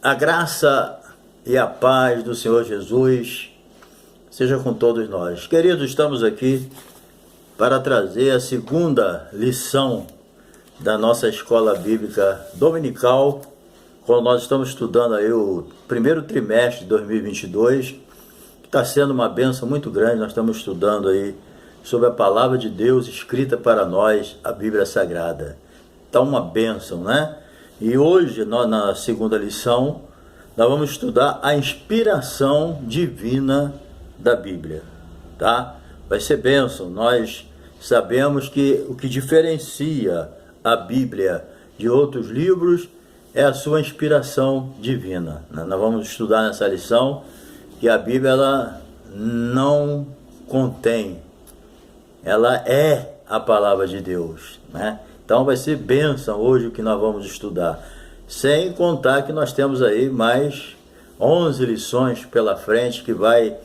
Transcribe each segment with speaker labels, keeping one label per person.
Speaker 1: A graça e a paz do Senhor Jesus seja com todos nós. Queridos, estamos aqui para trazer a segunda lição da nossa escola bíblica dominical, quando nós estamos estudando aí o primeiro trimestre de 2022, que está sendo uma bênção muito grande. Nós estamos estudando aí sobre a palavra de Deus escrita para nós, a Bíblia Sagrada. Está uma bênção, né? E hoje, na segunda lição, nós vamos estudar a inspiração divina da Bíblia, tá? Vai ser bênção. Nós sabemos que o que diferencia a Bíblia de outros livros é a sua inspiração divina. Nós vamos estudar nessa lição que a Bíblia ela não contém, ela é a palavra de Deus, né? Então vai ser bênção hoje o que nós vamos estudar. Sem contar que nós temos aí mais 11 lições pela frente que vai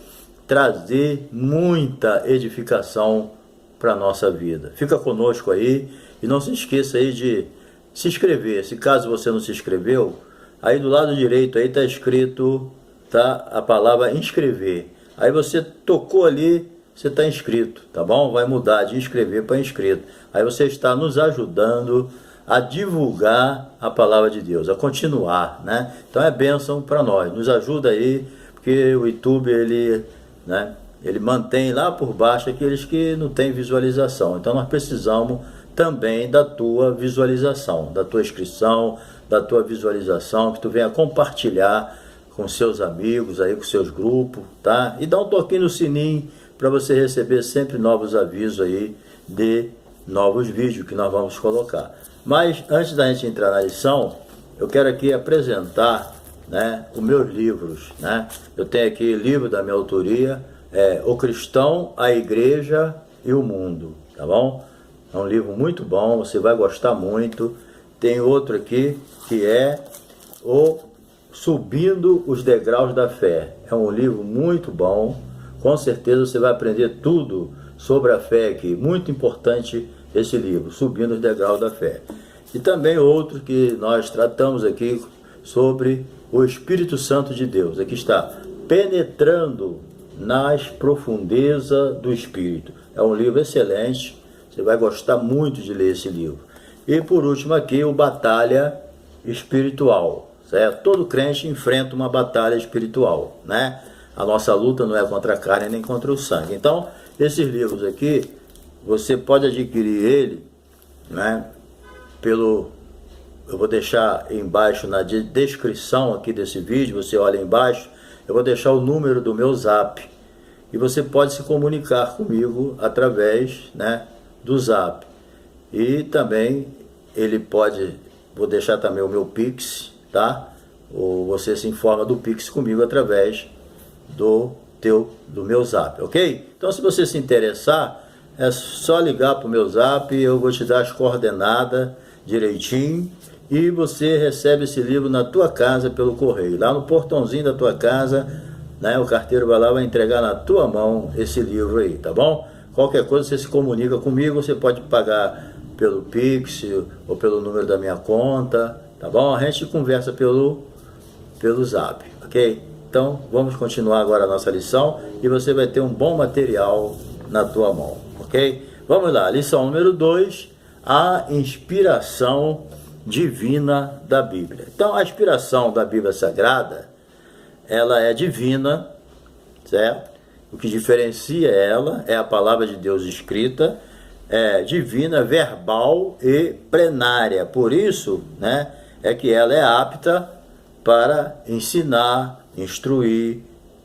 Speaker 1: trazer muita edificação para a nossa vida. Fica conosco aí e não se esqueça aí de se inscrever. Se caso você não se inscreveu, aí do lado direito aí está escrito, tá, a palavra inscrever. Aí você tocou ali, você está inscrito, tá bom? Vai mudar de inscrever para inscrito. Aí você está nos ajudando a divulgar a palavra de Deus, a continuar, né? Então é bênção para nós. Nos ajuda aí, porque o YouTube, ele mantém lá por baixo aqueles que não têm visualização. Então nós precisamos também da tua visualização, da tua inscrição, da tua visualização, que tu venha compartilhar com seus amigos aí, com seus grupos, tá? E dá um toquinho no sininho para você receber sempre novos avisos aí de novos vídeos que nós vamos colocar. Mas antes da gente entrar na lição, eu quero aqui apresentar, né, os meus livros, né? Eu tenho aqui livro da minha autoria, O Cristão, a Igreja e o Mundo, tá bom? É um livro muito bom, você vai gostar muito. Tem outro aqui que é o Subindo os Degraus da Fé. É um livro muito bom, com certeza você vai aprender tudo sobre a fé aqui. Muito importante esse livro, Subindo os Degraus da Fé. E também outro que nós tratamos aqui sobre o Espírito Santo de Deus. Aqui está, Penetrando nas Profundezas do Espírito. É um livro excelente, você vai gostar muito de ler esse livro. E por último aqui, o Batalha Espiritual, certo? Todo crente enfrenta uma batalha espiritual, né? A nossa luta não é contra a carne nem contra o sangue. Então, esses livros aqui, você pode adquirir ele, né? Eu vou deixar embaixo na descrição aqui desse vídeo, você olha embaixo, eu vou deixar o número do meu Zap. E você pode se comunicar comigo através, né, do Zap. E também vou deixar também o meu Pix, tá? Ou você se informa do Pix comigo através do meu Zap, ok? Então, se você se interessar, é só ligar para o meu Zap, eu vou te dar as coordenadas direitinho e você recebe esse livro na tua casa pelo correio, lá no portãozinho da tua casa, né? O carteiro vai lá, vai entregar na tua mão esse livro aí, tá bom? Qualquer coisa você se comunica comigo, você pode pagar pelo Pix ou pelo número da minha conta, tá bom? A gente conversa pelo Zap, ok? Então, vamos continuar agora a nossa lição e você vai ter um bom material na tua mão, ok? Vamos lá, lição número 2, a inspiração divina da Bíblia. Então, a inspiração da Bíblia Sagrada, ela é divina, certo? O que diferencia ela é a palavra de Deus escrita, é divina, verbal e plenária. Por isso, né, é que ela é apta para ensinar, instruir,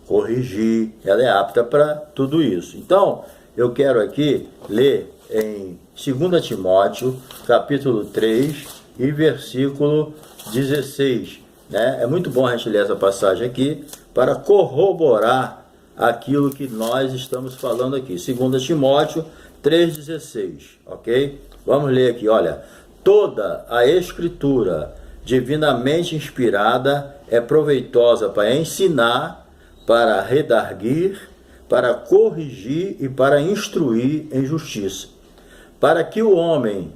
Speaker 1: corrigir, ela é apta para tudo isso. Então, eu quero aqui ler em 2 Timóteo, capítulo 3 e versículo 16. Né? É muito bom a gente ler essa passagem aqui para corroborar aquilo que nós estamos falando aqui. 2 Timóteo 3,16, ok? Vamos ler aqui, olha. Toda a Escritura divinamente inspirada é proveitosa para ensinar, para redarguir, para corrigir e para instruir em justiça, para que o homem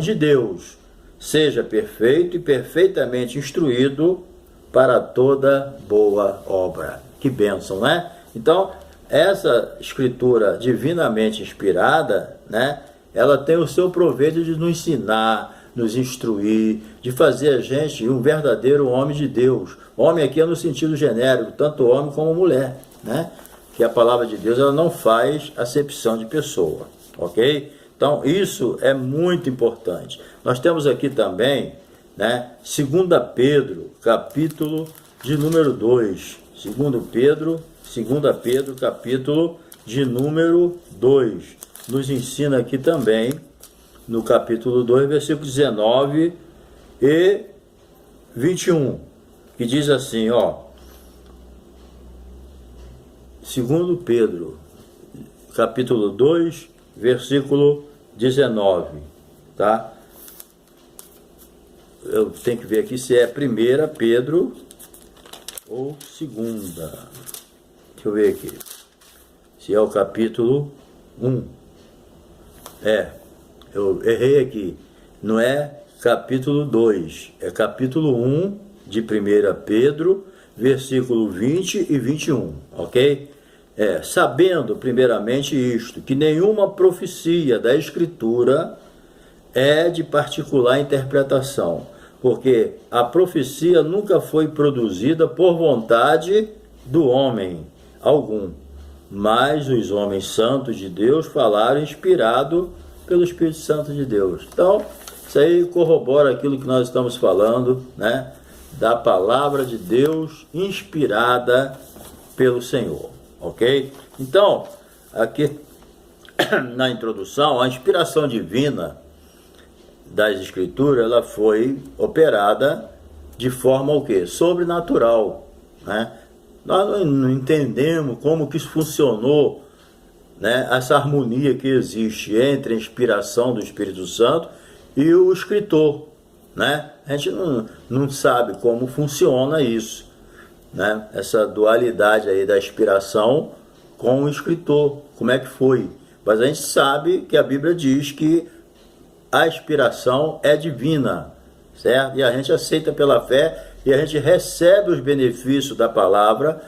Speaker 1: de Deus, seja perfeito e perfeitamente instruído para toda boa obra. Que bênção, né? Então, essa escritura divinamente inspirada, né, ela tem o seu proveito de nos ensinar, nos instruir, de fazer a gente um verdadeiro homem de Deus. Homem aqui é no sentido genérico, tanto homem como mulher, né? Que a palavra de Deus ela não faz acepção de pessoa, ok? Então, isso é muito importante. Nós temos aqui também, né, 2 Pedro, capítulo de número 2. 2 Pedro, capítulo de número 2. Nos ensina aqui também, no capítulo 2, versículo 19 e 21, que diz assim, ó. 2 Pedro, capítulo 2, versículo 19, tá? Eu tenho que ver aqui se é 1 Pedro ou 2. Deixa eu ver aqui. Se é o capítulo 1. Eu errei aqui. Não é capítulo 2. É capítulo 1 de 1 Pedro, versículo 20 e 21. Ok? Sabendo primeiramente isto, que nenhuma profecia da Escritura é de particular interpretação, porque a profecia nunca foi produzida por vontade do homem algum, mas os homens santos de Deus falaram inspirado pelo Espírito Santo de Deus. Então, isso aí corrobora aquilo que nós estamos falando, né? Da palavra de Deus inspirada pelo Senhor, ok? Então, aqui na introdução, a inspiração divina das Escrituras, ela foi operada de forma o quê? Sobrenatural, né? Nós não entendemos como que isso funcionou, né? Essa harmonia que existe entre a inspiração do Espírito Santo e o escritor, né? A gente não sabe como funciona isso, né? Essa dualidade aí da inspiração com o escritor, como é que foi? Mas a gente sabe que a Bíblia diz que a inspiração é divina, certo? E a gente aceita pela fé e a gente recebe os benefícios da palavra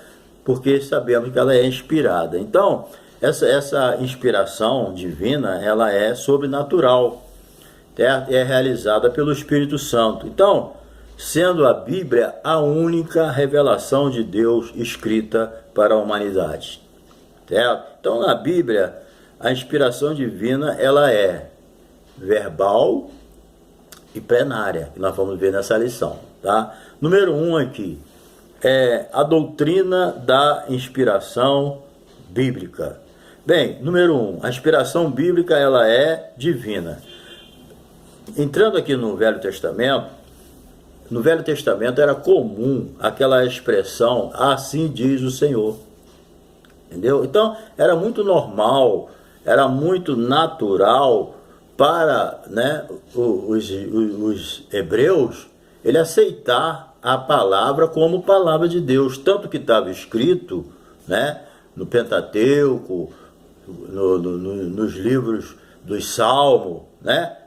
Speaker 1: porque sabemos que ela é inspirada. Então, essa inspiração divina, ela é sobrenatural, certo? É realizada pelo Espírito Santo. Então, sendo a Bíblia a única revelação de Deus escrita para a humanidade, certo? Então, na Bíblia, a inspiração divina, ela é verbal e plenária, que nós vamos ver nessa lição, tá? Número 1 aqui é a doutrina da inspiração bíblica. Bem, número 1, a inspiração bíblica, ela é divina. Entrando aqui no Velho Testamento era comum aquela expressão, assim diz o Senhor, entendeu? Então, era muito normal, era muito natural para, né, os hebreus, ele aceitar a palavra como palavra de Deus, tanto que estava escrito, né, no Pentateuco, nos livros dos Salmos, né,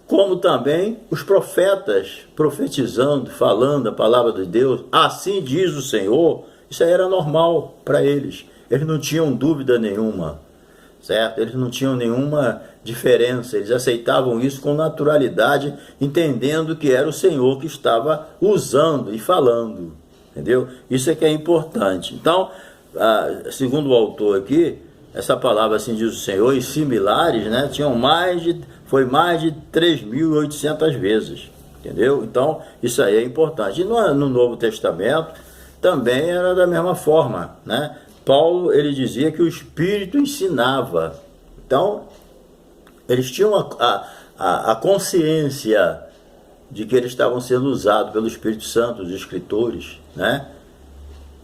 Speaker 1: como também os profetas profetizando, falando a palavra de Deus, assim diz o Senhor. Isso aí era normal para eles, eles não tinham dúvida nenhuma, certo? Eles não tinham nenhuma diferença, eles aceitavam isso com naturalidade, entendendo que era o Senhor que estava usando e falando, entendeu? Isso é que é importante. Então, segundo o autor aqui, essa palavra assim diz o Senhor e similares, né, foi mais de 3.800 vezes, entendeu? Então, isso aí é importante. E no Novo Testamento também era da mesma forma, né? Paulo, ele dizia que o Espírito ensinava. Então, eles tinham a consciência de que eles estavam sendo usados pelo Espírito Santo, os escritores, né?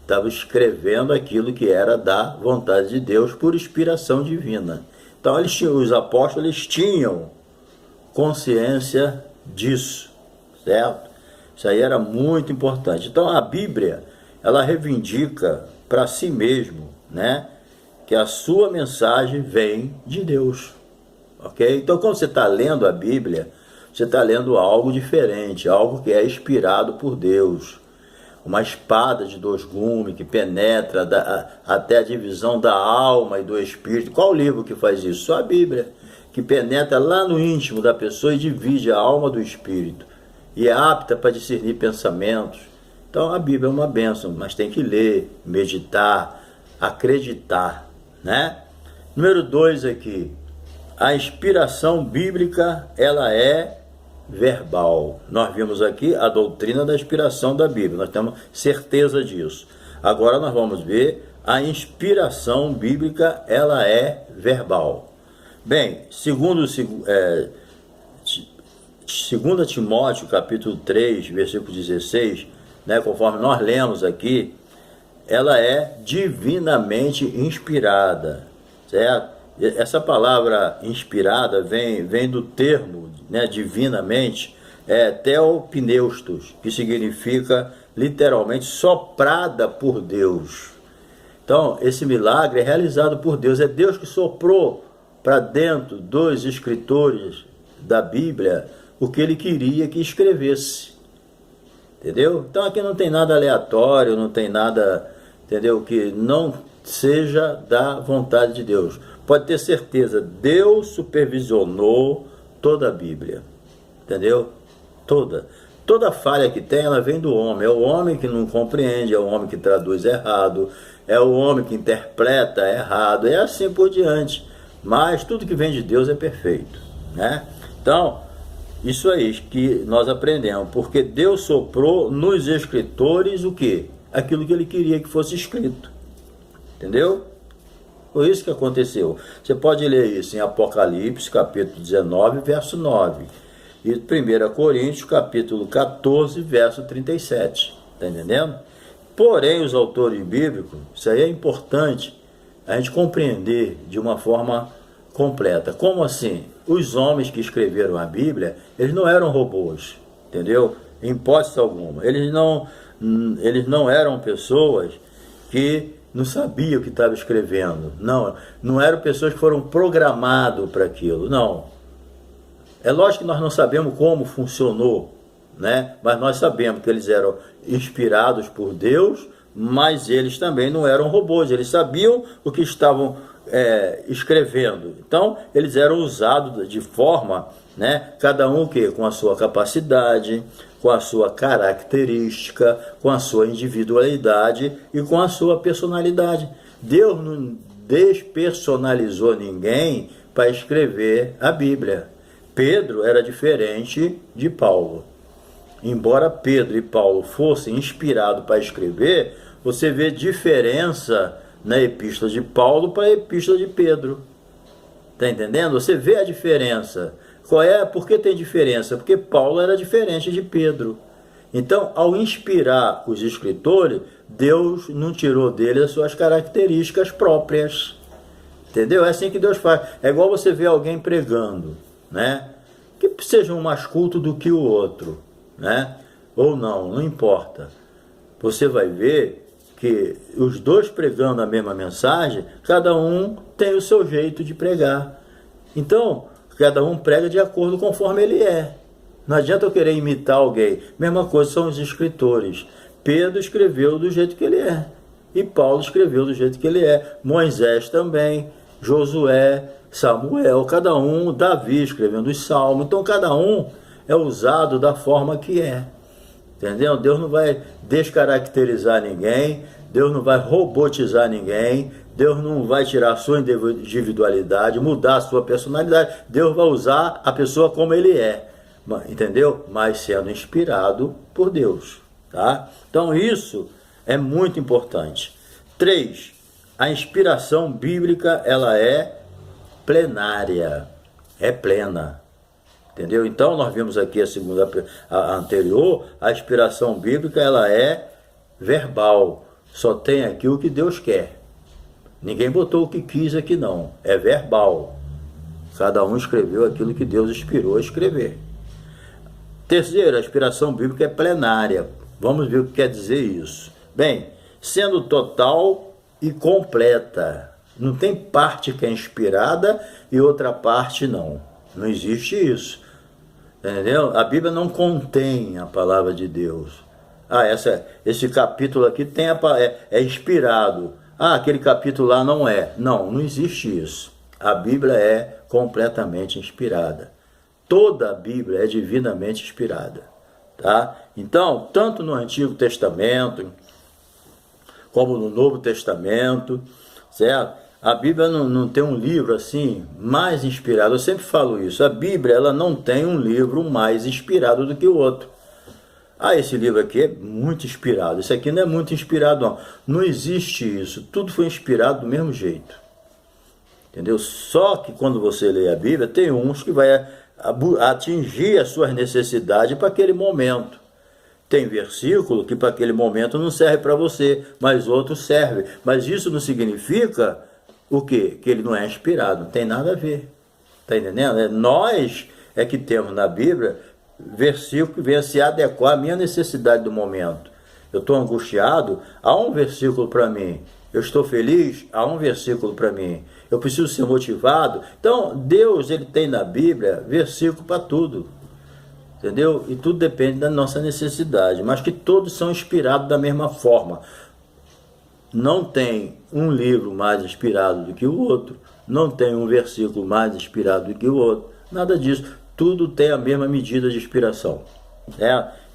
Speaker 1: Estavam escrevendo aquilo que era da vontade de Deus por inspiração divina. Então, os apóstolos eles tinham consciência disso, certo? Isso aí era muito importante. Então, a Bíblia, ela reivindica para si mesmo, né, que a sua mensagem vem de Deus, ok? Então, quando você está lendo a Bíblia, você está lendo algo diferente, algo que é inspirado por Deus. Uma espada de dois gumes que penetra até a divisão da alma e do espírito. Qual livro que faz isso? Só a Bíblia, que penetra lá no íntimo da pessoa e divide a alma do espírito. E é apta para discernir pensamentos. Então a Bíblia é uma bênção, mas tem que ler, meditar, acreditar, né? Número 2 aqui, a inspiração bíblica, ela é verbal. Nós vimos aqui a doutrina da inspiração da Bíblia, nós temos certeza disso. Agora nós vamos ver a inspiração bíblica, ela é verbal. Bem, segundo 2 Timóteo, capítulo 3, versículo 16, né, conforme nós lemos aqui, ela é divinamente inspirada, certo? Essa palavra inspirada vem do termo, né, divinamente, theopneustos, que significa literalmente soprada por Deus. Então, esse milagre é realizado por Deus, é Deus que soprou para dentro dos escritores da Bíblia o que ele queria que escrevesse. Entendeu? Então aqui não tem nada aleatório, não tem nada, entendeu, que não seja da vontade de Deus. Pode ter certeza, Deus supervisionou toda a Bíblia, entendeu? Toda falha que tem, ela vem do homem. É o homem que não compreende, é o homem que traduz errado, é o homem que interpreta errado, é assim por diante. Mas tudo que vem de Deus é perfeito, né? Então, isso aí que nós aprendemos, porque Deus soprou nos escritores o quê? Aquilo que ele queria que fosse escrito, entendeu? Foi isso que aconteceu. Você pode ler isso em Apocalipse, capítulo 19, verso 9. E 1 Coríntios, capítulo 14, verso 37. Está entendendo? Porém, os autores bíblicos, isso aí é importante a gente compreender de uma forma completa. Como assim? Os homens que escreveram a Bíblia, eles não eram robôs, entendeu? Em hipótese alguma. Eles não eram pessoas que não sabiam o que estava escrevendo. Não eram pessoas que foram programadas para aquilo, não. É lógico que nós não sabemos como funcionou, né? Mas nós sabemos que eles eram inspirados por Deus, mas eles também não eram robôs, eles sabiam o que estavam escrevendo. Então, eles eram usados de forma, né? Cada um com a sua capacidade, com a sua característica, com a sua individualidade e com a sua personalidade. Deus não despersonalizou ninguém para escrever a Bíblia. Pedro era diferente de Paulo. Embora Pedro e Paulo fossem inspirados para escrever, você vê diferença na epístola de Paulo para a epístola de Pedro. Está entendendo? Você vê a diferença. Por que tem diferença? Porque Paulo era diferente de Pedro. Então, ao inspirar os escritores, Deus não tirou dele as suas características próprias. Entendeu? É assim que Deus faz. É igual você ver alguém pregando, né? Que seja um mais culto do que o outro, né? Ou não importa. Você vai ver que os dois pregando a mesma mensagem, cada um tem o seu jeito de pregar. Então, cada um prega de acordo conforme ele é. Não adianta eu querer imitar alguém. Mesma coisa são os escritores. Pedro escreveu do jeito que ele é. E Paulo escreveu do jeito que ele é. Moisés também. Josué, Samuel, cada um. Davi escrevendo os salmos. Então cada um é usado da forma que é. Entendeu? Deus não vai descaracterizar ninguém. Deus não vai robotizar ninguém. Deus não vai tirar a sua individualidade, mudar a sua personalidade. Deus vai usar a pessoa como ele é, entendeu? Mas sendo inspirado por Deus, tá? Então isso é muito importante. 3. A inspiração bíblica, ela é plenária, é plena, entendeu? Então nós vimos aqui a anterior, a inspiração bíblica, ela é verbal. Só tem aqui o que Deus quer. Ninguém botou o que quis aqui não, é verbal. Cada um escreveu aquilo que Deus inspirou a escrever. 3, a inspiração bíblica é plenária. Vamos ver o que quer dizer isso. Bem, sendo total e completa. Não tem parte que é inspirada e outra parte não. Não existe isso. entendeu? A Bíblia não contém a palavra de Deus. Esse capítulo aqui é inspirado. Aquele capítulo lá não é. Não, não existe isso. A Bíblia é completamente inspirada. Toda a Bíblia é divinamente inspirada. Tá? Então, tanto no Antigo Testamento, como no Novo Testamento, certo? A Bíblia não tem um livro assim mais inspirado. Eu sempre falo isso. A Bíblia ela não tem um livro mais inspirado do que o outro. Esse livro aqui é muito inspirado. Esse aqui não é muito inspirado, não. Não existe isso. Tudo foi inspirado do mesmo jeito. Entendeu? Só que quando você lê a Bíblia, tem uns que vai atingir as suas necessidades para aquele momento. Tem versículo que para aquele momento não serve para você, mas outro serve. Mas isso não significa o quê? Que ele não é inspirado. Não tem nada a ver. Está entendendo? Nós é que temos na Bíblia versículo que venha se adequar à minha necessidade do momento. Eu estou angustiado, há um versículo para mim. Eu estou feliz, há um versículo para mim. Eu preciso ser motivado. Então, Deus ele tem na Bíblia versículo para tudo. Entendeu? E tudo depende da nossa necessidade. Mas que todos são inspirados da mesma forma. Não tem um livro mais inspirado do que o outro. Não tem um versículo mais inspirado do que o outro. Nada disso. Tudo tem a mesma medida de inspiração.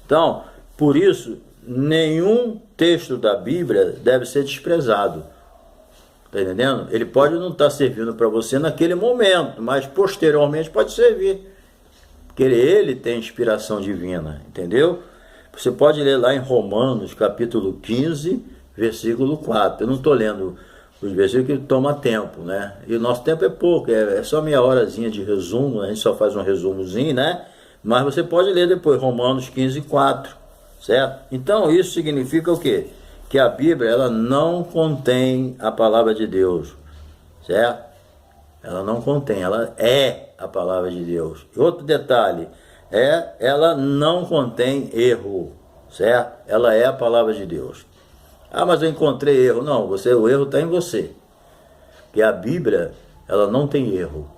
Speaker 1: Então, por isso, nenhum texto da Bíblia deve ser desprezado. Está entendendo? Ele pode não estar servindo para você naquele momento, mas posteriormente pode servir. Porque ele tem inspiração divina, entendeu? Você pode ler lá em Romanos, capítulo 15, versículo 4. Eu não estou lendo os versículos que toma tempo, né? E o nosso tempo é pouco, é só meia horazinha de resumo, a gente só faz um resumozinho, né? Mas você pode ler depois, Romanos 15, 4, certo? Então isso significa o quê? Que a Bíblia, ela não contém a palavra de Deus, certo? Ela não contém, ela é a palavra de Deus. E outro detalhe, ela não contém erro, certo? Ela é a palavra de Deus. Mas eu encontrei erro. Não, o erro está em você. Porque a Bíblia, ela não tem erro.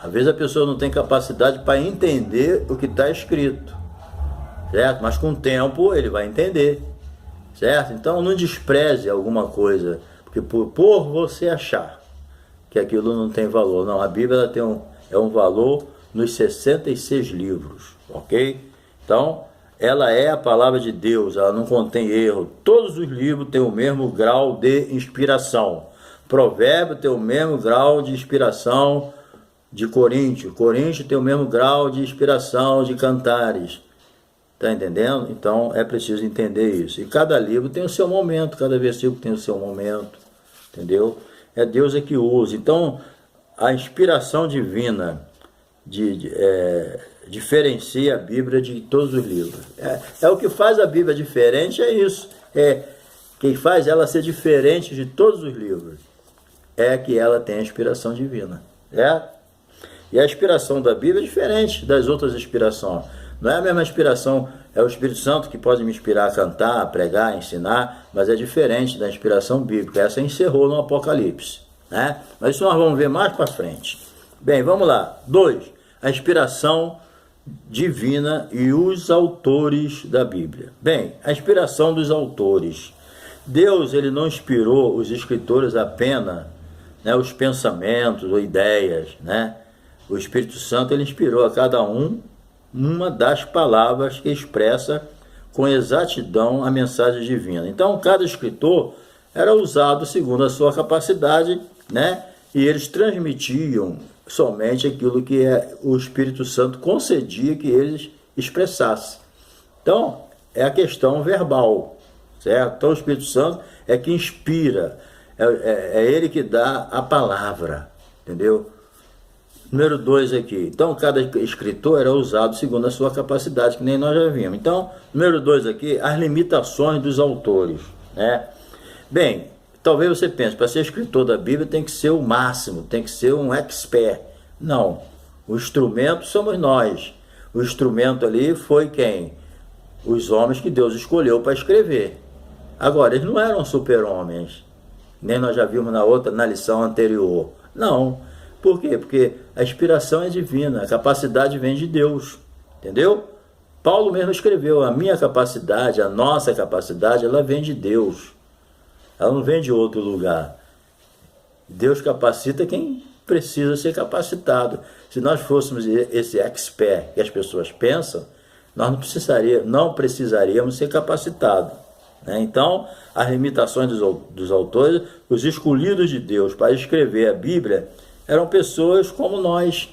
Speaker 1: Às vezes a pessoa não tem capacidade para entender o que está escrito, certo? Mas com o tempo ele vai entender, certo? Então não despreze alguma coisa, porque por você achar que aquilo não tem valor. Não, a Bíblia ela tem um valor nos 66 livros, ok? Então, ela é a palavra de Deus, ela não contém erro. Todos os livros têm o mesmo grau de inspiração. Provérbio tem o mesmo grau de inspiração de Coríntios. Coríntios tem o mesmo grau de inspiração de Cantares. Está entendendo? Então é preciso entender isso. E cada livro tem o seu momento, cada versículo tem o seu momento. Entendeu? É Deus que usa. Então a inspiração divina diferencia a Bíblia de todos os livros. O que faz a Bíblia diferente, é isso. Quem faz ela ser diferente de todos os livros é que ela tem a inspiração divina. E a inspiração da Bíblia é diferente das outras inspirações. Não é a mesma inspiração, é o Espírito Santo que pode me inspirar a cantar, a pregar, a ensinar, mas é diferente da inspiração bíblica. Essa encerrou no Apocalipse, né? Mas isso nós vamos ver mais para frente. Bem, vamos lá. 2. A inspiração divina e os autores da Bíblia. Bem, a inspiração dos autores. Deus ele não inspirou os escritores apenas, né, os pensamentos ou ideias, né? O Espírito Santo ele inspirou a cada um uma das palavras que expressa com exatidão a mensagem divina. Então, cada escritor era usado segundo a sua capacidade, né? E eles transmitiam somente aquilo que o Espírito Santo concedia que eles expressassem. Então, é a questão verbal, certo? Então, o Espírito Santo é que inspira, é ele que dá a palavra, entendeu? Número 2 aqui. Então, cada escritor era usado segundo a sua capacidade, que nem nós já vimos. Então, número 2 aqui, as limitações dos autores, né? Bem, talvez você pense, para ser escritor da Bíblia tem que ser o máximo, tem que ser um expert. Não. O instrumento somos nós. O instrumento ali foi quem? Os homens que Deus escolheu para escrever. Agora, eles não eram super-homens. Nem nós já vimos na lição anterior. Não. Por quê? Porque a inspiração é divina, a capacidade vem de Deus. entendeu? Paulo mesmo escreveu, a minha capacidade, a nossa capacidade, ela vem de Deus, ela não vem de outro lugar. Deus capacita quem precisa ser capacitado. Se nós fôssemos esse expert que as pessoas pensam, nós não precisaríamos ser capacitados, né? Então, as limitações dos autores, os escolhidos de Deus para escrever a Bíblia, eram pessoas como nós,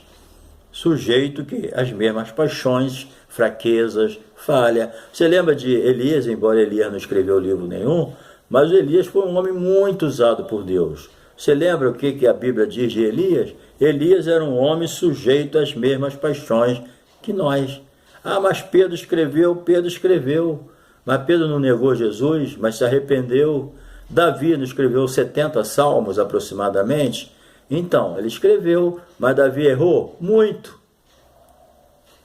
Speaker 1: sujeito que as mesmas paixões, fraquezas, falha. Você lembra de Elias, embora Elias não escreveu livro nenhum, mas Elias foi um homem muito usado por Deus. Você lembra o que a Bíblia diz de Elias? Elias era um homem sujeito às mesmas paixões que nós. Ah, mas Pedro escreveu, mas Pedro não negou Jesus, mas se arrependeu. Davi não escreveu 70 salmos aproximadamente? Então, ele escreveu, mas Davi errou muito.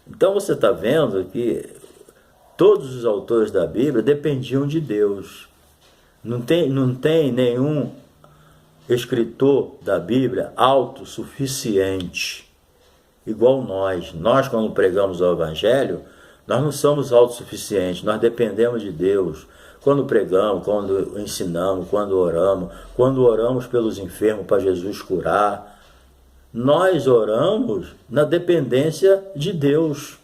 Speaker 1: Então você está vendo que todos os autores da Bíblia dependiam de Deus. Não tem nenhum escritor da Bíblia autossuficiente, igual nós. Nós, quando pregamos o Evangelho, nós não somos autossuficientes, nós dependemos de Deus. Quando pregamos, quando ensinamos, quando oramos pelos enfermos para Jesus curar, nós oramos na dependência de Deus.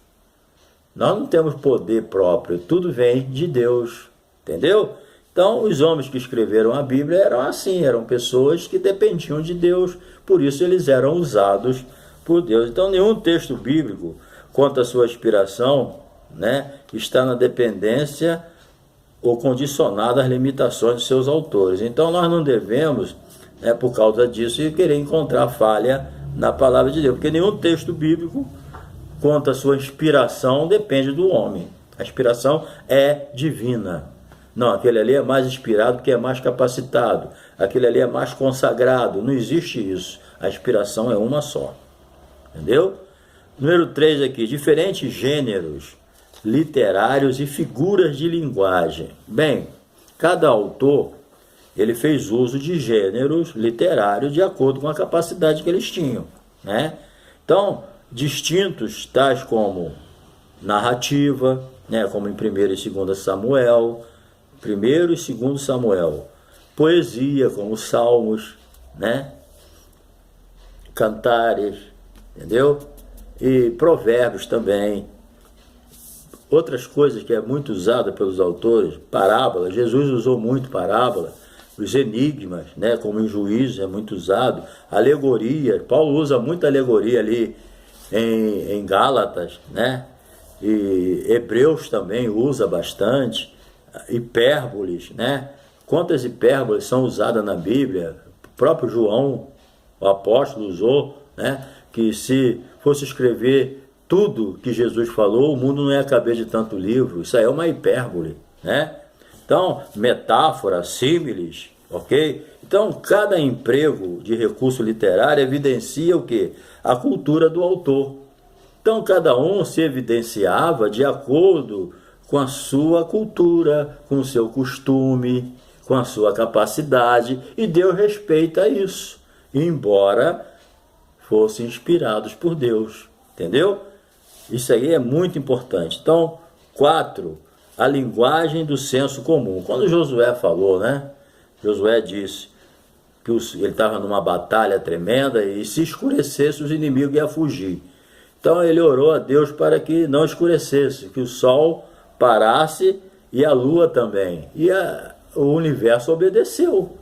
Speaker 1: Nós não temos poder próprio, tudo vem de Deus, entendeu? Então, os homens que escreveram a Bíblia eram assim, eram pessoas que dependiam de Deus, por isso eles eram usados por Deus. Então, nenhum texto bíblico, quanto à sua inspiração, né, está na dependência ou condicionado às limitações de seus autores. Então, nós não devemos, por causa disso, querer encontrar falha na palavra de Deus, porque nenhum texto bíblico, quanto à sua inspiração, depende do homem. A inspiração é divina. Não, aquele ali é mais inspirado porque é mais capacitado. Aquele ali é mais consagrado. Não existe isso. A inspiração é uma só. Entendeu? Número 3 aqui. Diferentes gêneros literários e figuras de linguagem. Bem, cada autor ele fez uso de gêneros literários de acordo com a capacidade que eles tinham, né? Então, distintos tais como narrativa, né, como em 1º e 2º Samuel, 1º e 2º Samuel, poesia, como salmos, né? Cantares, entendeu? E provérbios também. Outras coisas que é muito usada pelos autores, parábola, Jesus usou muito parábola, os enigmas, né? Como em Juízes é muito usado, alegoria, Paulo usa muita alegoria ali em Gálatas, né? E Hebreus também usa bastante, hipérboles, né? Quantas hipérboles são usadas na Bíblia? O próprio João, o apóstolo, usou, né? Que se fosse escrever tudo que Jesus falou, o mundo não ia caber de tanto livro. Isso aí é uma hipérbole, né? Então, metáfora, símiles, ok? Então, cada emprego de recurso literário evidencia o quê? A cultura do autor. Então, cada um se evidenciava de acordo com a sua cultura, com o seu costume, com a sua capacidade, e Deus respeita isso, embora fossem inspirados por Deus, entendeu? Isso aí é muito importante. Então, 4, a linguagem do senso comum. Quando Josué falou, né? Josué disse que ele estava numa batalha tremenda e se escurecesse os inimigos iam fugir. Então ele orou a Deus para que não escurecesse, que o sol parasse e a lua também. E o universo obedeceu,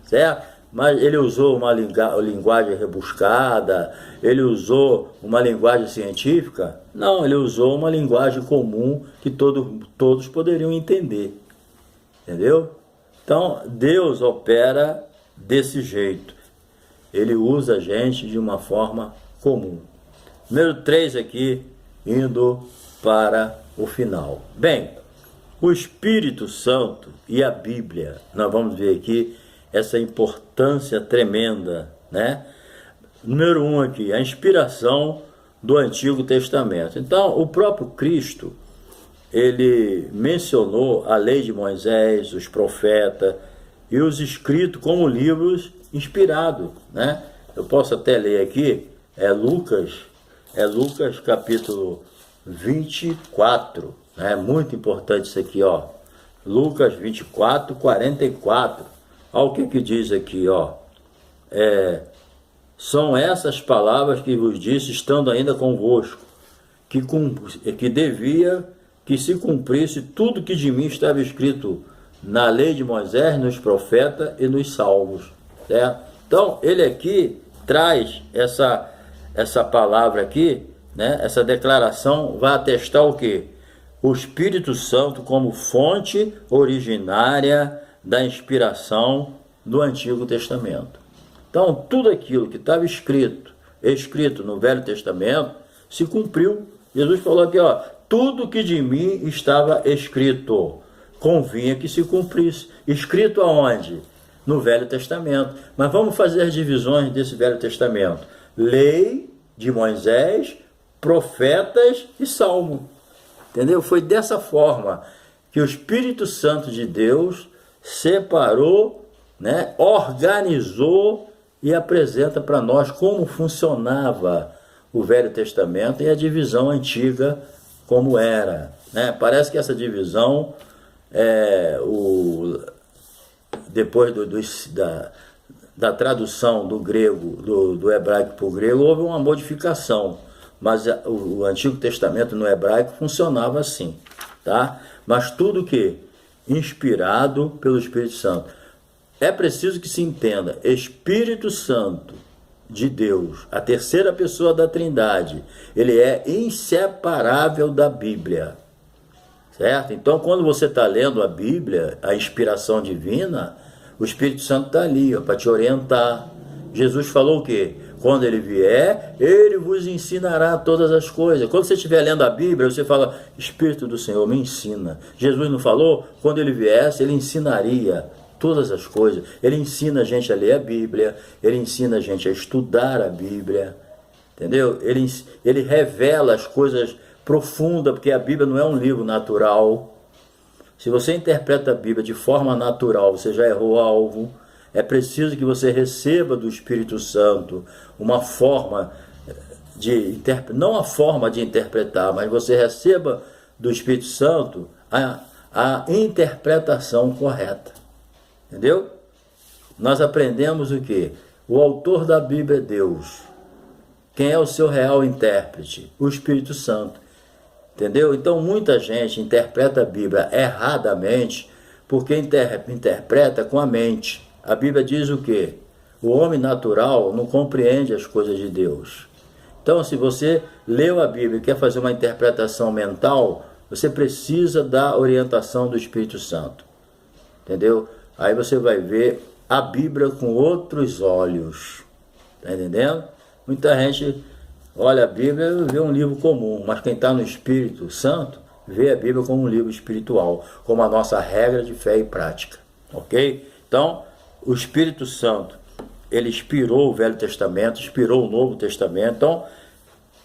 Speaker 1: certo? Mas ele usou uma linguagem rebuscada, ele usou uma linguagem científica? Não, ele usou uma linguagem comum que todos poderiam entender, entendeu? Então, Deus opera desse jeito. Ele usa a gente de uma forma comum. Número 3 aqui, indo para o final. Bem, o Espírito Santo e a Bíblia, nós vamos ver aqui essa importância tremenda, né? Número 1 aqui, a inspiração do Antigo Testamento. Então, o próprio Cristo, ele mencionou a lei de Moisés, os profetas e os escritos como livros inspirados, né? Eu posso até ler aqui, Lucas capítulo 24. É muito importante isso aqui, ó. Lucas 24, 44. Olha o que diz aqui, ó. São essas palavras que vos disse, estando ainda convosco, que devia que se cumprisse tudo que de mim estava escrito na lei de Moisés, nos profetas e nos salmos. Certo? Então, ele aqui traz essa palavra aqui, né? Essa declaração vai atestar o quê? O Espírito Santo como fonte originária da inspiração do Antigo Testamento. Então, tudo aquilo que estava escrito no Velho Testamento, se cumpriu. Jesus falou aqui, ó, tudo que de mim estava escrito, convinha que se cumprisse. Escrito aonde? No Velho Testamento. Mas vamos fazer as divisões desse Velho Testamento. Lei de Moisés, profetas e Salmo. Entendeu? Foi dessa forma que o Espírito Santo de Deus separou, né, organizou e apresenta para nós como funcionava o Velho Testamento e a divisão antiga como era. Né? Parece que essa divisão, depois da tradução do grego, do hebraico para o grego, houve uma modificação. Mas o Antigo Testamento no hebraico funcionava assim. Tá? Mas tudo que inspirado pelo Espírito Santo. É preciso que se entenda, Espírito Santo de Deus, a terceira pessoa da Trindade, ele é inseparável da Bíblia, certo? Então, quando você está lendo a Bíblia, a inspiração divina, o Espírito Santo está ali para te orientar. Jesus falou o quê? Quando ele vier, ele vos ensinará todas as coisas. Quando você estiver lendo a Bíblia, você fala, Espírito do Senhor, me ensina. Jesus não falou? Quando ele viesse, ele ensinaria todas as coisas. Ele ensina a gente a ler a Bíblia, ele ensina a gente a estudar a Bíblia, entendeu? Ele revela as coisas profundas, porque a Bíblia não é um livro natural. Se você interpreta a Bíblia de forma natural, você já errou o alvo. É preciso que você receba do Espírito Santo uma forma não a forma de interpretar, mas você receba do Espírito Santo a interpretação correta. Entendeu? Nós aprendemos o quê? O autor da Bíblia é Deus. Quem é o seu real intérprete? O Espírito Santo. Entendeu? Então muita gente interpreta a Bíblia erradamente porque interpreta com a mente. A Bíblia diz o quê? O homem natural não compreende as coisas de Deus. Então, se você leu a Bíblia e quer fazer uma interpretação mental, você precisa da orientação do Espírito Santo. Entendeu? Aí você vai ver a Bíblia com outros olhos. Está entendendo? Muita gente olha a Bíblia e vê um livro comum, mas quem está no Espírito Santo vê a Bíblia como um livro espiritual, como a nossa regra de fé e prática. Ok? Então, o Espírito Santo, ele inspirou o Velho Testamento, inspirou o Novo Testamento. Então,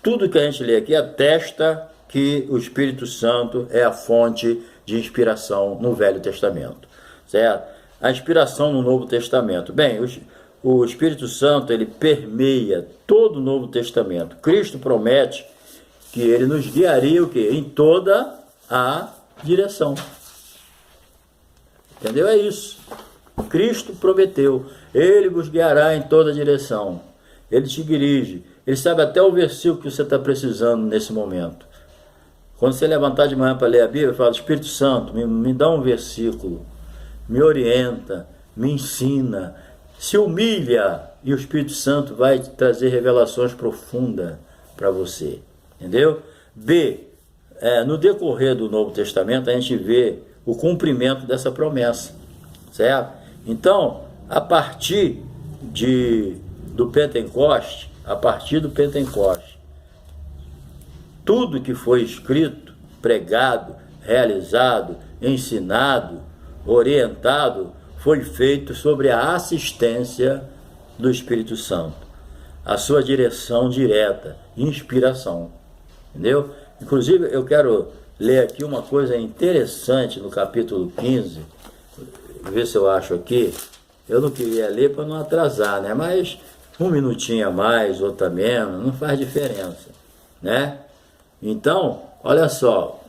Speaker 1: tudo que a gente lê aqui atesta que o Espírito Santo é a fonte de inspiração no Velho Testamento. Certo? A inspiração no Novo Testamento. Bem, o Espírito Santo, ele permeia todo o Novo Testamento. Cristo promete que ele nos guiaria o quê? Em toda a direção. Entendeu? É isso. Cristo prometeu. Ele vos guiará em toda a direção. Ele te dirige. Ele sabe até o versículo que você está precisando nesse momento. Quando você levantar de manhã para ler a Bíblia, fala, Espírito Santo, me dá um versículo. Me orienta, me ensina, se humilha e o Espírito Santo vai trazer revelações profundas para você, entendeu? B, no decorrer do Novo Testamento a gente vê o cumprimento dessa promessa, certo? Então, a partir do Pentecoste, tudo que foi escrito, pregado, realizado, ensinado, orientado, foi feito sobre a assistência do Espírito Santo, a sua direção direta, inspiração, entendeu? Inclusive, eu quero ler aqui uma coisa interessante no capítulo 15, ver se eu acho aqui. Eu não queria ler para não atrasar, né? Mas um minutinho a mais, outro a menos, não faz diferença, né? Então, olha só,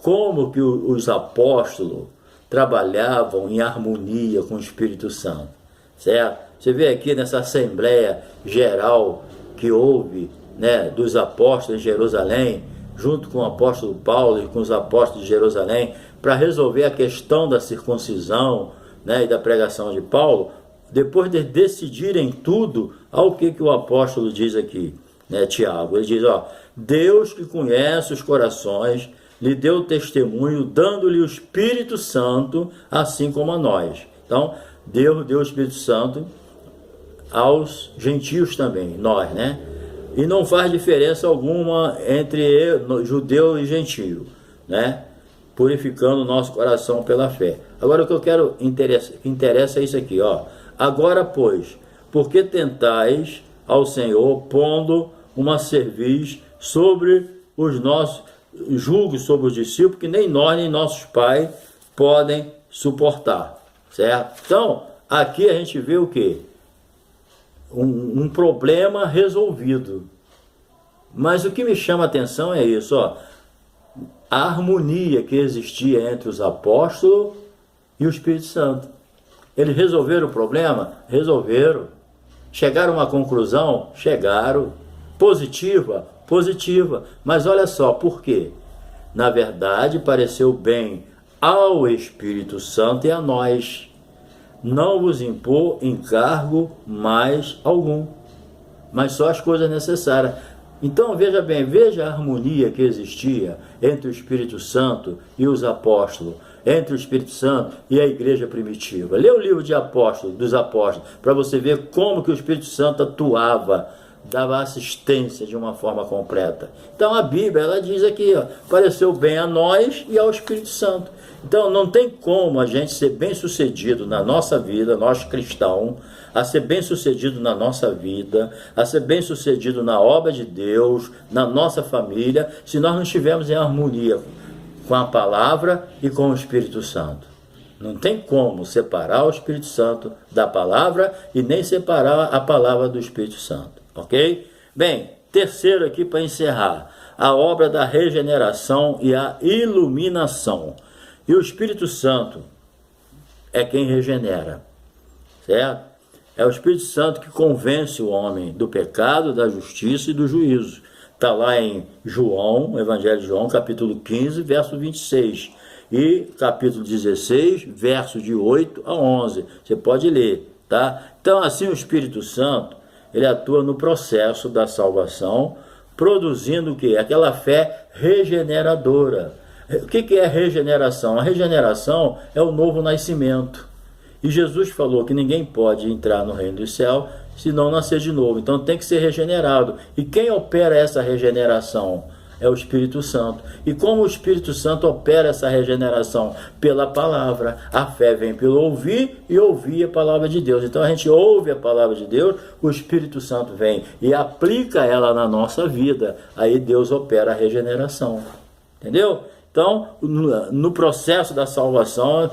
Speaker 1: como que os apóstolos trabalhavam em harmonia com o Espírito Santo, certo? Você vê aqui nessa Assembleia Geral que houve, né, dos apóstolos em Jerusalém, junto com o apóstolo Paulo e com os apóstolos de Jerusalém, para resolver a questão da circuncisão, né, e da pregação de Paulo. Depois de decidirem tudo, ao que o apóstolo diz aqui, né, Tiago? Ele diz, ó, Deus que conhece os corações, lhe deu testemunho, dando-lhe o Espírito Santo, assim como a nós. Então, Deus deu o Espírito Santo aos gentios também, nós, né? E não faz diferença alguma entre judeu e gentio, né? Purificando o nosso coração pela fé. Agora o que eu quero, interessa é isso aqui, ó. Agora, pois, porque tentais ao Senhor, pondo uma cerviz sobre os nossos julgos sobre os discípulos, que nem nós, nem nossos pais podem suportar, certo? Então, aqui a gente vê o quê? Um problema resolvido. Mas o que me chama a atenção é isso, ó. A harmonia que existia entre os apóstolos e o Espírito Santo. Eles resolveram o problema? Resolveram. Chegaram a uma conclusão? Chegaram. Positiva? Positiva. Mas olha só, por quê? Na verdade, pareceu bem ao Espírito Santo e a nós não vos impor encargo mais algum, mas só as coisas necessárias. Então veja bem, veja a harmonia que existia entre o Espírito Santo e os apóstolos, entre o Espírito Santo e a igreja primitiva. Lê o livro de Apóstolos, dos Apóstolos, para você ver como que o Espírito Santo atuava, dava assistência de uma forma completa. Então a Bíblia, ela diz aqui, ó, pareceu bem a nós e ao Espírito Santo. Então não tem como a gente ser bem sucedido na nossa vida, nós cristãos, a ser bem sucedido na nossa vida, a ser bem sucedido na obra de Deus, na nossa família, se nós não estivermos em harmonia com a palavra e com o Espírito Santo. Não tem como separar o Espírito Santo da palavra e nem separar a palavra do Espírito Santo, ok? Bem, terceiro aqui para encerrar, a obra da regeneração e a iluminação. E o Espírito Santo é quem regenera, certo? É o Espírito Santo que convence o homem do pecado, da justiça e do juízo. Está lá em João, Evangelho de João, capítulo 15, verso 26. E capítulo 16, verso de 8 a 11. Você pode ler, tá? Então, assim, o Espírito Santo, ele atua no processo da salvação, produzindo o quê? Aquela fé regeneradora. O que é regeneração? A regeneração é o novo nascimento. E Jesus falou que ninguém pode entrar no reino do céu se não nascer de novo. Então tem que ser regenerado. E quem opera essa regeneração? É o Espírito Santo. E como o Espírito Santo opera essa regeneração? Pela palavra. A fé vem pelo ouvir e ouvir a palavra de Deus. Então a gente ouve a palavra de Deus, o Espírito Santo vem e aplica ela na nossa vida. Aí Deus opera a regeneração. Entendeu? Então, no processo da salvação,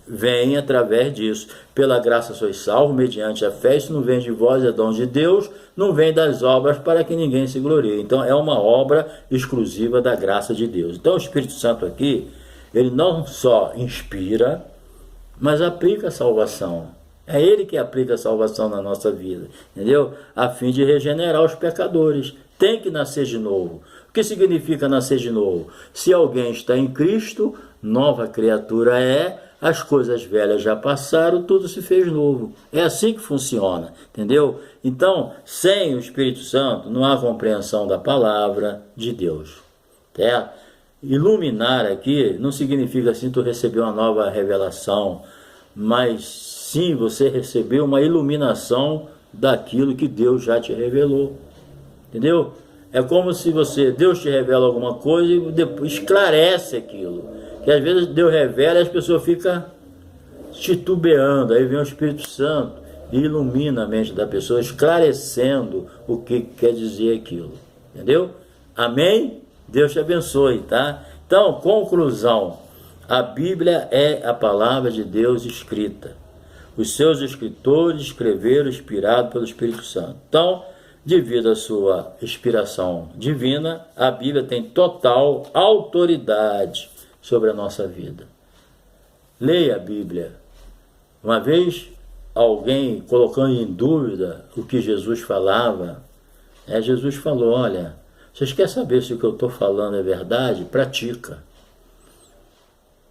Speaker 1: vem através disso. Pela graça sois salvos, mediante a fé. Isso não vem de vós, é dom de Deus, não vem das obras para que ninguém se glorie. Então é uma obra exclusiva da graça de Deus. Então o Espírito Santo aqui, ele não só inspira, mas aplica a salvação. É ele que aplica a salvação na nossa vida, entendeu? A fim de regenerar os pecadores. Tem que nascer de novo. O que significa nascer de novo? Se alguém está em Cristo, nova criatura é, as coisas velhas já passaram, tudo se fez novo. É assim que funciona, entendeu? Então, sem o Espírito Santo, não há compreensão da palavra de Deus, certo? Iluminar aqui não significa assim tu receber uma nova revelação, mas sim você recebeu uma iluminação daquilo que Deus já te revelou, entendeu? É como se Deus te revela alguma coisa e depois esclarece aquilo. Que às vezes Deus revela e as pessoas ficam titubeando. Aí vem o Espírito Santo e ilumina a mente da pessoa, esclarecendo o que quer dizer aquilo. Entendeu? Amém? Deus te abençoe, tá? Então, conclusão. A Bíblia é a palavra de Deus escrita. Os seus escritores escreveram inspirado pelo Espírito Santo. Então, devido à sua inspiração divina, a Bíblia tem total autoridade sobre a nossa vida. Leia a Bíblia. Uma vez, alguém colocando em dúvida o que Jesus falava, Jesus falou, olha, vocês querem saber se o que eu estou falando é verdade? Pratica.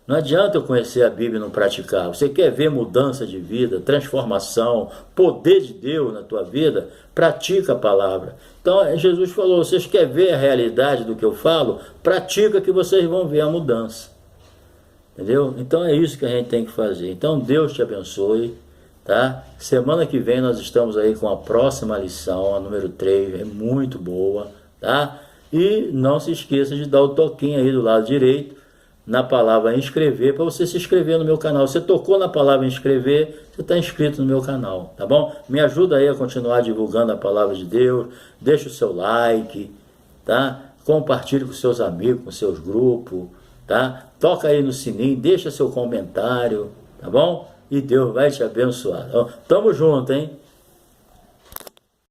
Speaker 1: Não adianta eu conhecer a Bíblia e não praticar. Você quer ver mudança de vida, transformação, poder de Deus na tua vida? Pratica a palavra. Então Jesus falou, vocês querem ver a realidade do que eu falo? Pratica que vocês vão ver a mudança. Entendeu? Então é isso que a gente tem que fazer. Então Deus te abençoe. Tá? Semana que vem nós estamos aí com a próxima lição, a número 3, é muito boa. Tá? E não se esqueça de dar o toquinho aí do lado direito na palavra inscrever, para você se inscrever no meu canal. Você tocou na palavra inscrever, você está inscrito no meu canal, tá bom? Me ajuda aí a continuar divulgando a palavra de Deus, deixa o seu like, tá? Compartilhe com seus amigos, com seus grupos, tá? Toca aí no sininho, deixa seu comentário, tá bom? E Deus vai te abençoar. Tamo junto, hein?